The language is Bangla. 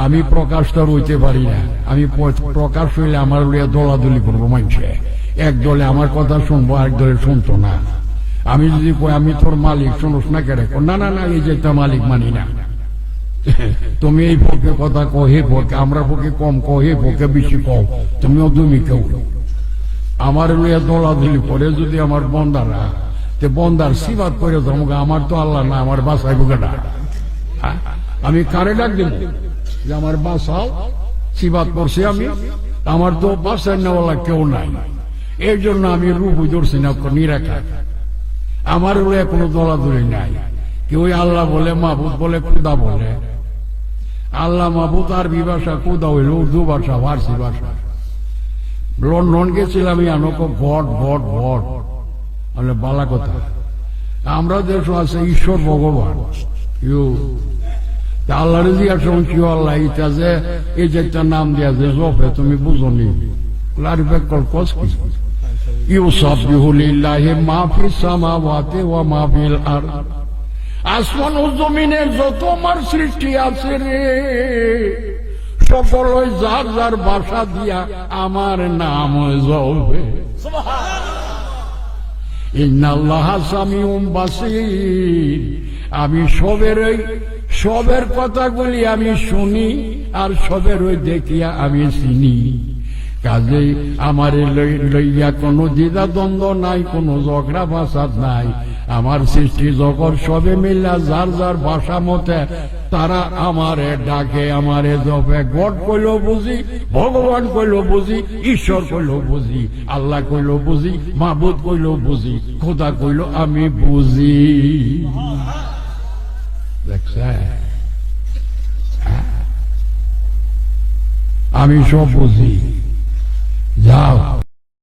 আমি প্রকাশটা রইতে পারি না। আমি প্রকাশ হইলে আমার লইয়া দলাদলি করবো মানুষে, এক দলে আমার কথা শুনবো, আরেক দলে শুনতো না। আমি যদি কই আমি তোর মালিক, শুনোস না কেড়ে, না না না, এই যে মালিক মানি না। তুমি এই পক্ষে কথা কো, হে পক্ষে আমরা পক্ষে কম কো, হে পক্ষে বেশি কও, তুমিও তুমি কেউ আমার লইয়া দলাদলি করে যদি আমার বন্দারা বন্দার সিবাদ করে তোমাকে, আমার তো আল্লাহ না, আমার বাসাইব কেটা? আমি কারে ডাক দেব যে আমার বাসাও? সিবাদ করছি আমি, আমার তো বাসায় নেওয়ালা কেউ নাই। এই জন্য আমি রূপ ধরছি না, নিরাখা। আমার লইয়া কোনো দলাদলি নাই। কেউ আল্লাহ বলে, মাহবুদ বলে, খুদা বলে। আল্লাহ মাহবুদ আরবি ভাষা, খুদা হইল উর্দু ভাষা, ফার্সি ভাষা। লন্ডন গেছিলাম, ভট ভট ভট বলে বালা কথা। আমরা দেশ আছে ঈশ্বর ভগবান, আল্লাহ জিজ্ঞাসা কি আল্লাহ ইটা যে এই যে একটা নাম দিয়া যে জপে, তুমি বুঝো নি? আসমান ও জমিনের যত আমার সৃষ্টি আছে রে, সকল যার যার ভাষা দিয়া আমার নাম জপে। ইন্নাল্লাহ সামিউম বাসীর। আমি সবের কথাগুলি আমি শুনি, আর সবের ওই দেখিয়া আমি চিনি। কাজেই আমার লইয়া কোনো দ্বিধা দ্বন্দ্ব নাই, কোনো ঝগড়া ফাসাদ নাই। আমার সৃষ্টি জগৎ সবে মিল্লা যার যার ভাষা মতে তারা আমারে ডাকে, আমারে জপে। গড কইল বুঝি, ভগবান কইল বুঝি, ঈশ্বর কইল বুঝি, আল্লাহ কইল বুঝি, মাহবুদ কইল বুঝি, খোদা কইল আমি বুঝি। আমি সব বুঝি।